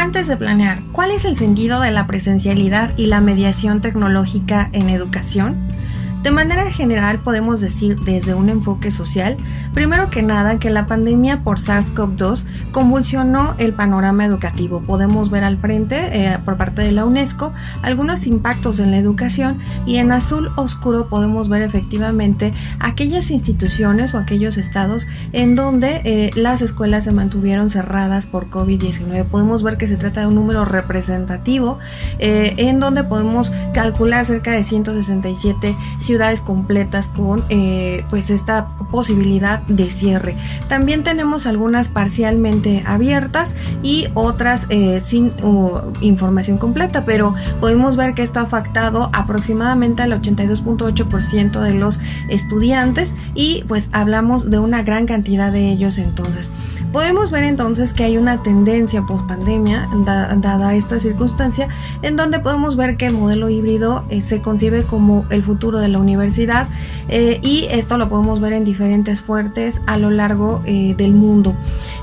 Antes de planear, ¿cuál es el sentido de la presencialidad y la mediación tecnológica en educación? De manera general podemos decir desde un enfoque social, primero que nada que la pandemia por SARS-CoV-2 convulsionó el panorama educativo. Podemos ver al frente, por parte de la UNESCO, algunos impactos en la educación y en azul oscuro podemos ver efectivamente aquellas instituciones o aquellos estados en donde las escuelas se mantuvieron cerradas por COVID-19. Podemos ver que se trata de un número representativo en donde podemos calcular cerca de 167 ciudades completas con pues esta posibilidad de cierre. También tenemos algunas parcialmente abiertas y otras sin información completa, pero podemos ver que esto ha afectado aproximadamente al 82.8% de los estudiantes y pues hablamos de una gran cantidad de ellos. Entonces podemos ver entonces que hay una tendencia post pandemia dada esta circunstancia en donde podemos ver que el modelo híbrido se concibe como el futuro de la universidad y esto lo podemos ver en diferentes fuentes a lo largo del mundo.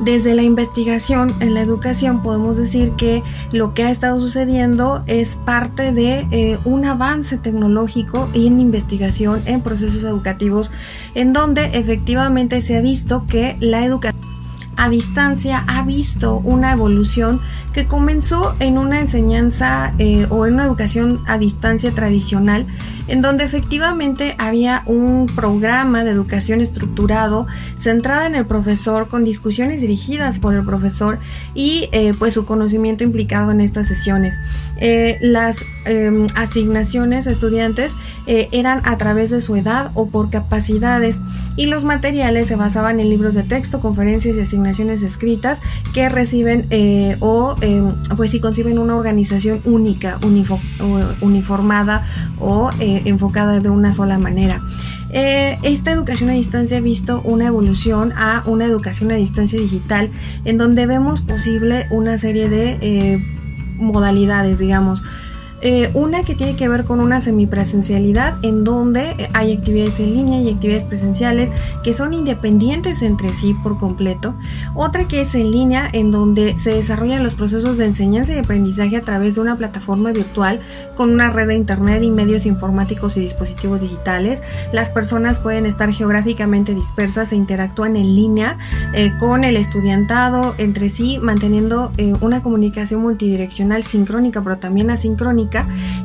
Desde la investigación en la educación podemos decir que lo que ha estado sucediendo es parte de un avance tecnológico en investigación en procesos educativos en donde efectivamente se ha visto que la educación a distancia ha visto una evolución que comenzó en una enseñanza o en una educación a distancia tradicional, en donde efectivamente había un programa de educación estructurado centrada en el profesor, con discusiones dirigidas por el profesor y pues su conocimiento implicado en estas sesiones. Las asignaciones a estudiantes eran a través de su edad o por capacidades y los materiales se basaban en libros de texto, conferencias y asignaciones escritas que reciben pues si conciben una organización única, uniformada o enfocada de una sola manera. Esta educación a distancia ha visto una evolución a una educación a distancia digital en donde vemos posible una serie de modalidades, digamos. Una que tiene que ver con una semipresencialidad en donde hay actividades en línea y actividades presenciales que son independientes entre sí por completo. Otra que es en línea en donde se desarrollan los procesos de enseñanza y aprendizaje a través de una plataforma virtual con una red de internet y medios informáticos y dispositivos digitales. Las personas pueden estar geográficamente dispersas e interactúan en línea con el estudiantado entre sí, manteniendo una comunicación multidireccional sincrónica pero también asincrónica,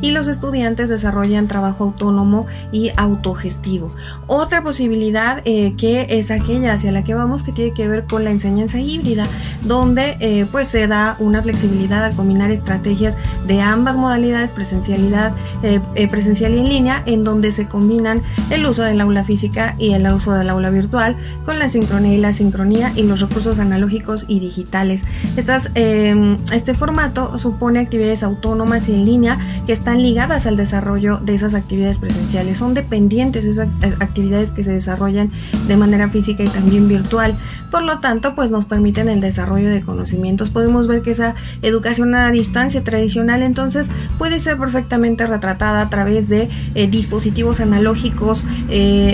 y los estudiantes desarrollan trabajo autónomo y autogestivo. Otra posibilidad que es aquella hacia la que vamos, que tiene que ver con la enseñanza híbrida, donde pues se da una flexibilidad al combinar estrategias de ambas modalidades, presencial y en línea, en donde se combinan el uso del aula física y el uso del aula virtual con la sincronía y la asincronía y los recursos analógicos y digitales. Este formato supone actividades autónomas y en línea que están ligadas al desarrollo de esas actividades presenciales. Son dependientes esas actividades que se desarrollan de manera física y también virtual. Por lo tanto, pues nos permiten el desarrollo de conocimientos. Podemos ver que esa educación a distancia tradicional entonces puede ser perfectamente retratada a través de dispositivos analógicos,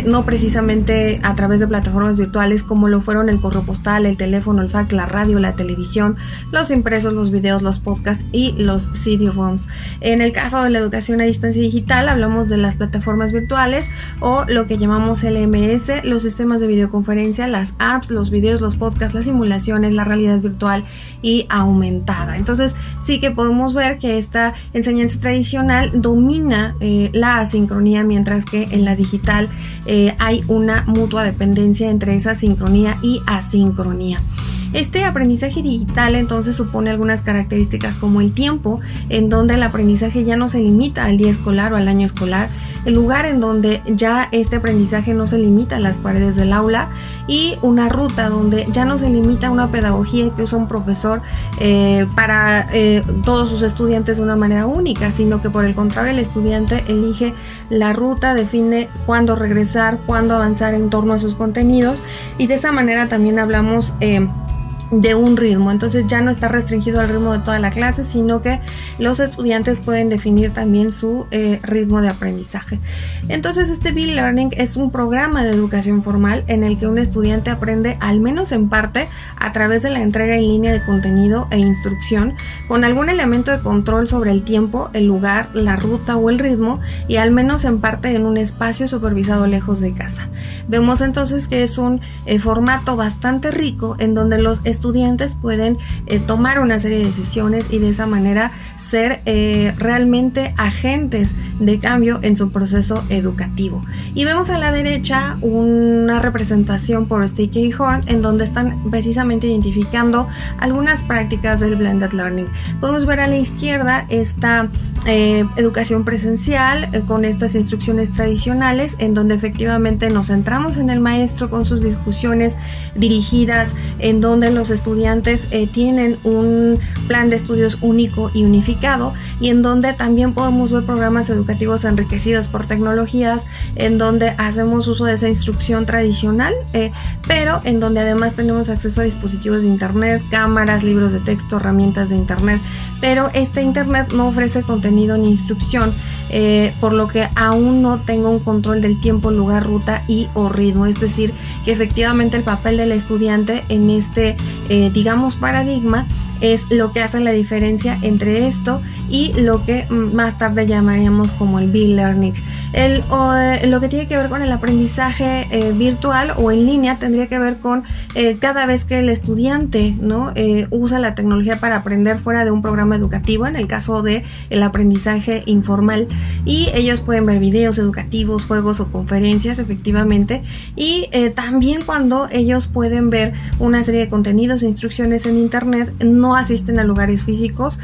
no precisamente a través de plataformas virtuales como lo fueron el correo postal, el teléfono, el fax, la radio, la televisión, los impresos, los videos, los podcasts y los CD-ROMs. En el caso de la educación a distancia digital hablamos de las plataformas virtuales o lo que llamamos LMS, los sistemas de videoconferencia, las apps, los videos, los podcasts, las simulaciones, la realidad virtual y aumentada. Entonces sí que podemos ver que esta enseñanza tradicional domina la asincronía, mientras que en la digital hay una mutua dependencia entre esa sincronía y asincronía. Este aprendizaje digital entonces supone algunas características como el tiempo, en donde el aprendizaje ya no se limita al día escolar o al año escolar, el lugar en donde ya este aprendizaje no se limita a las paredes del aula y una ruta donde ya no se limita a una pedagogía que usa un profesor para todos sus estudiantes de una manera única, sino que por el contrario el estudiante elige la ruta, define cuándo regresar, cuándo avanzar en torno a sus contenidos y de esa manera también hablamos de un ritmo. Entonces ya no está restringido al ritmo de toda la clase, sino que los estudiantes pueden definir también su ritmo de aprendizaje. Entonces este B-Learning es un programa de educación formal en el que un estudiante aprende, al menos en parte, a través de la entrega en línea de contenido e instrucción, con algún elemento de control sobre el tiempo, el lugar, la ruta o el ritmo, y al menos en parte en un espacio supervisado lejos de casa. Vemos entonces que es un formato bastante rico en donde los estudiantes pueden tomar una serie de decisiones y de esa manera ser realmente agentes de cambio en su proceso educativo. Y vemos a la derecha una representación por Sticky Horn en donde están precisamente identificando algunas prácticas del Blended Learning. Podemos ver a la izquierda esta educación presencial con estas instrucciones tradicionales en donde efectivamente nos centramos en el maestro con sus discusiones dirigidas, en donde los estudiantes tienen un plan de estudios único y unificado, y en donde también podemos ver programas educativos enriquecidos por tecnologías, en donde hacemos uso de esa instrucción tradicional, pero en donde además tenemos acceso a dispositivos de internet, cámaras, libros de texto, herramientas de internet, pero este internet no ofrece contenido ni instrucción, por lo que aún no tengo un control del tiempo, lugar, ruta y o ritmo. Es decir, que efectivamente el papel del estudiante en este digamos paradigma es lo que hace la diferencia entre esto y lo que más tarde llamaríamos como el B-Learning. Lo que tiene que ver con el aprendizaje virtual o en línea tendría que ver con cada vez que el estudiante, ¿no? Usa la tecnología para aprender fuera de un programa educativo, en el caso de el aprendizaje informal, y ellos pueden ver videos educativos, juegos o conferencias efectivamente, y también cuando ellos pueden ver una serie de contenidos e instrucciones en internet, no asisten a lugares físicos,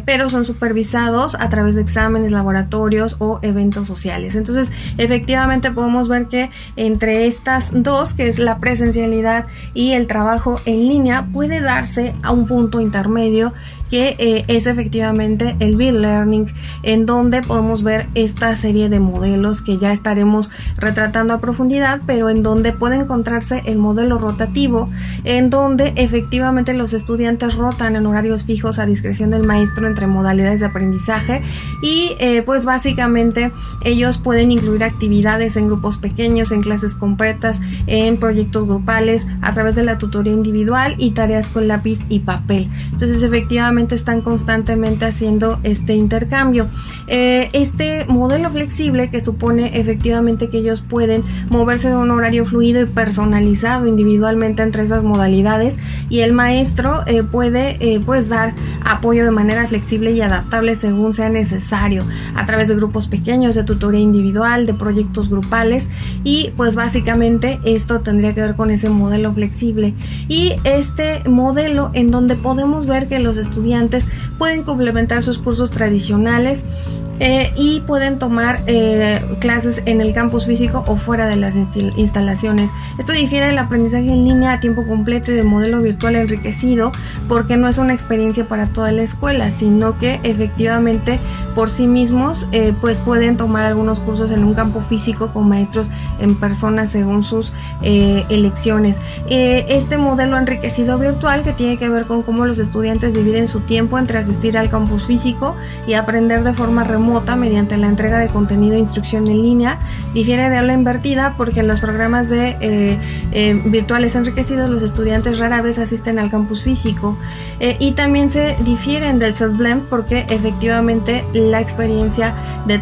pero son supervisados a través de exámenes, laboratorios o eventos sociales. Entonces, efectivamente podemos ver que entre estas dos, que es la presencialidad y el trabajo en línea, puede darse a un punto intermedio que es efectivamente el B-Learning, en donde podemos ver esta serie de modelos que ya estaremos retratando a profundidad, pero en donde puede encontrarse el modelo rotativo, en donde efectivamente los estudiantes rotan en horarios fijos a discreción del maestro entre modalidades de aprendizaje, y pues básicamente ellos pueden incluir actividades en grupos pequeños, en clases completas, en proyectos grupales, a través de la tutoría individual y tareas con lápiz y papel. Entonces efectivamente están constantemente haciendo este intercambio. Este modelo flexible, que supone efectivamente que ellos pueden moverse de un horario fluido y personalizado individualmente entre esas modalidades, y el maestro puede pues dar apoyo de manera flexible y adaptable según sea necesario, a través de grupos pequeños, de tutoría individual, de proyectos grupales, y pues básicamente esto tendría que ver con ese modelo flexible. Y este modelo en donde podemos ver que los estudiantes pueden complementar sus cursos tradicionales y pueden tomar clases en el campus físico o fuera de las instalaciones. Esto difiere del aprendizaje en línea a tiempo completo y del modelo virtual enriquecido, porque no es una experiencia para toda la escuela, sino que efectivamente por sí mismos pues pueden tomar algunos cursos en un campo físico con maestros en persona según sus elecciones. Este modelo enriquecido virtual, que tiene que ver con cómo los estudiantes dividen su tiempo entre asistir al campus físico y aprender de forma remota mediante la entrega de contenido e instrucción en línea, difiere de aula invertida porque en los programas de virtuales enriquecidos los estudiantes rara vez asisten al campus físico, y también se difieren del self-blend porque efectivamente la experiencia de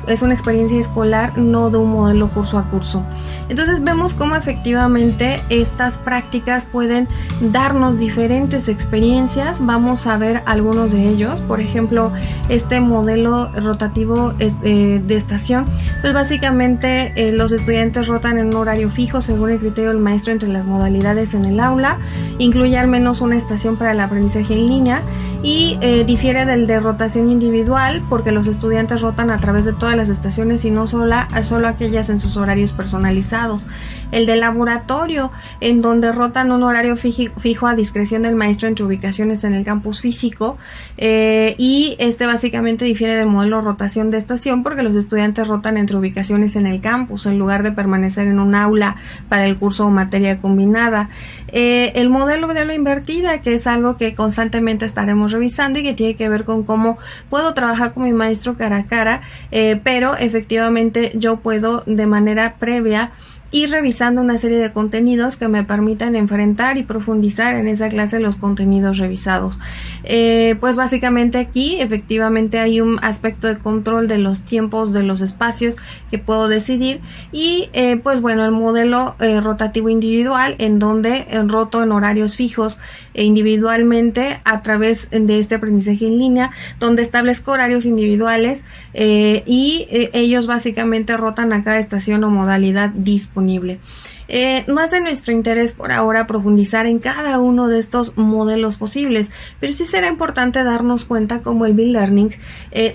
es una experiencia escolar, no de un modelo curso a curso. Entonces vemos cómo efectivamente estas prácticas pueden darnos diferentes experiencias. Vamos a ver algunos de ellos. Por ejemplo, este modelo rotativo de estación, pues básicamente los estudiantes rotan en un horario fijo según el criterio del maestro entre las modalidades en el aula, incluye al menos una estación para el aprendizaje en línea, y difiere del de rotación individual porque los estudiantes rotan a través de todas las estaciones y no solo aquellas en sus horarios personalizados. el de laboratorio, en donde rotan un horario fijo a discreción del maestro entre ubicaciones en el campus físico, y este básicamente difiere del modelo de rotación de estación porque los estudiantes rotan entre ubicaciones en el campus en lugar de permanecer en un aula para el curso o materia combinada. El modelo de lo invertida, que es algo que constantemente estaremos revisando y que tiene que ver con cómo puedo trabajar con mi maestro cara a cara, pero efectivamente yo puedo de manera previa ir revisando una serie de contenidos que me permitan enfrentar y profundizar en esa clase los contenidos revisados. Pues básicamente aquí efectivamente hay un aspecto de control de los tiempos, de los espacios que puedo decidir, y pues bueno, el modelo rotativo individual, en donde roto en horarios fijos individualmente a través de este aprendizaje en línea, donde establezco horarios individuales y ellos básicamente rotan a cada estación o modalidad disponible. No es de nuestro interés por ahora profundizar en cada uno de estos modelos posibles, pero sí será importante darnos cuenta cómo el B-Learning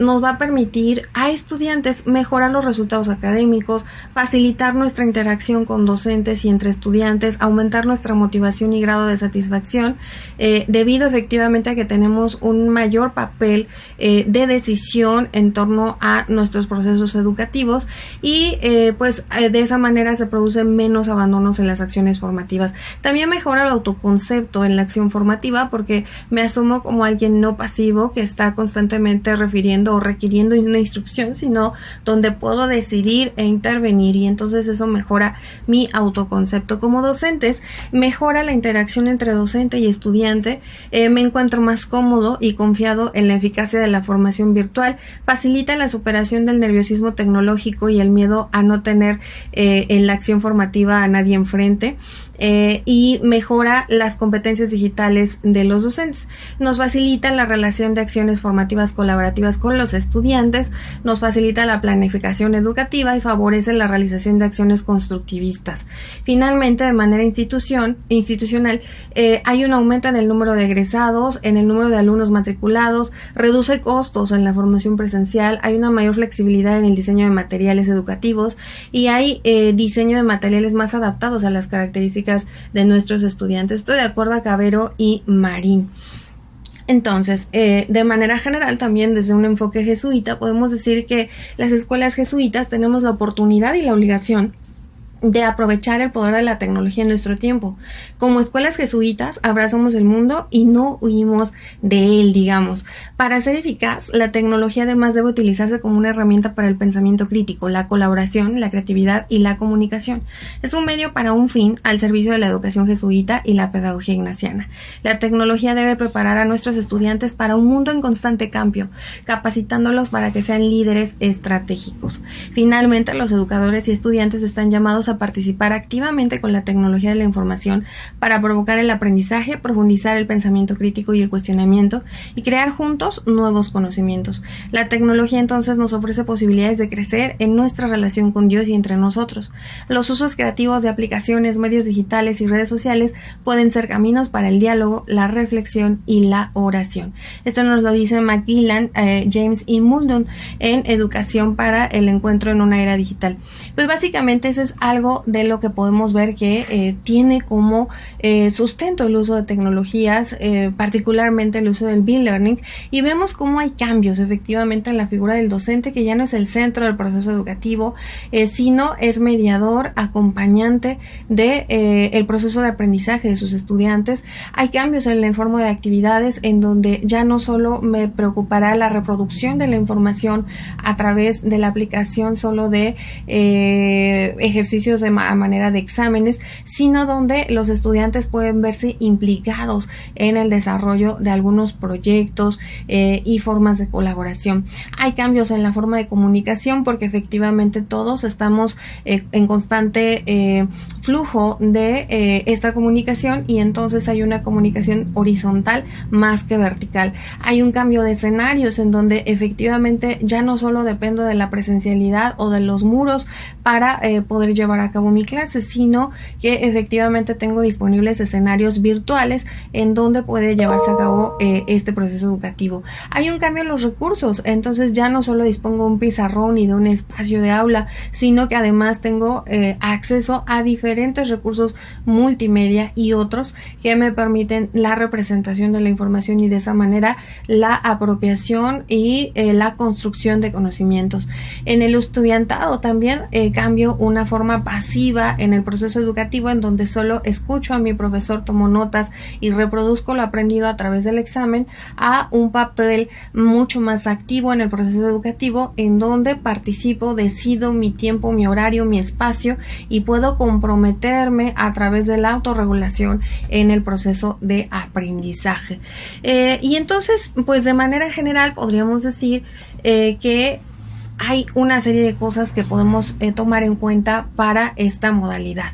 nos va a permitir a estudiantes mejorar los resultados académicos, facilitar nuestra interacción con docentes y entre estudiantes, aumentar nuestra motivación y grado de satisfacción, debido efectivamente a que tenemos un mayor papel de decisión en torno a nuestros procesos educativos, y pues de esa manera se produce menos abandonos en las acciones formativas. También mejora el autoconcepto en la acción formativa porque me asumo como alguien no pasivo que está constantemente refiriendo o requiriendo una instrucción, sino donde puedo decidir e intervenir, y entonces eso mejora mi autoconcepto. Como docentes, mejora la interacción entre docente y estudiante, me encuentro más cómodo y confiado en la eficacia de la formación virtual, facilita la superación del nerviosismo tecnológico y el miedo a no tener en la acción formativa a nadie enfrente, y mejora las competencias digitales de los docentes. Nos facilita la relación de acciones formativas colaborativas con los estudiantes, nos facilita la planificación educativa y favorece la realización de acciones constructivistas. Finalmente, de manera institucional, hay un aumento en el número de egresados, en el número de alumnos matriculados, reduce costos en la formación presencial, hay una mayor flexibilidad en el diseño de materiales educativos y hay diseño de materiales más adaptados a las características de nuestros estudiantes. Esto de acuerdo a Cavero y Marín. Entonces, de manera general, también desde un enfoque jesuita, podemos decir que las escuelas jesuitas tenemos la oportunidad y la obligación de aprovechar el poder de la tecnología en nuestro tiempo. Como escuelas jesuitas, abrazamos el mundo y no huimos de él, digamos. Para ser eficaz, la tecnología además debe utilizarse como una herramienta para el pensamiento crítico, la colaboración, la creatividad y la comunicación. Es un medio para un fin al servicio de la educación jesuita y la pedagogía ignaciana. La tecnología debe preparar a nuestros estudiantes para un mundo en constante cambio, capacitándolos para que sean líderes estratégicos. Finalmente, los educadores y estudiantes están llamados a participar activamente con la tecnología de la información para provocar el aprendizaje, profundizar el pensamiento crítico y el cuestionamiento y crear juntos nuevos conocimientos. La tecnología entonces nos ofrece posibilidades de crecer en nuestra relación con Dios y entre nosotros. Los usos creativos de aplicaciones, medios digitales y redes sociales pueden ser caminos para el diálogo, la reflexión y la oración. Esto nos lo dice Macmillan, James y Muldoon en Educación para el Encuentro en una Era Digital. Pues básicamente eso es algo de lo que podemos ver que tiene como sustento el uso de tecnologías, particularmente el uso del B-Learning, y vemos cómo hay cambios efectivamente en la figura del docente, que ya no es el centro del proceso educativo, sino es mediador, acompañante de el proceso de aprendizaje de sus estudiantes. Hay cambios en la forma de actividades en donde ya no solo me preocupará la reproducción de la información a través de la aplicación solo de ejercicios de manera de exámenes, sino donde los estudiantes pueden verse implicados en el desarrollo de algunos proyectos y formas de colaboración. Hay cambios en la forma de comunicación porque efectivamente todos estamos en constante flujo de esta comunicación, y entonces hay una comunicación horizontal más que vertical. Hay un cambio de escenarios en donde efectivamente ya no solo dependo de la presencialidad o de los muros para poder llevar a cabo mi clase, sino que efectivamente tengo disponibles escenarios virtuales en donde puede llevarse a cabo este proceso educativo. Hay un cambio en los recursos, entonces ya no solo dispongo de un pizarrón y de un espacio de aula, sino que además tengo acceso a diferentes recursos multimedia y otros que me permiten la representación de la información y de esa manera la apropiación y la construcción de conocimientos. En el estudiantado también cambio una forma pasiva en el proceso educativo en donde solo escucho a mi profesor, tomo notas y reproduzco lo aprendido a través del examen, a un papel mucho más activo en el proceso educativo en donde participo, decido mi tiempo, mi horario, mi espacio y puedo comprometerme a través de la autorregulación en el proceso de aprendizaje. Y entonces, pues de manera general podríamos decir que hay una serie de cosas que podemos tomar en cuenta para esta modalidad.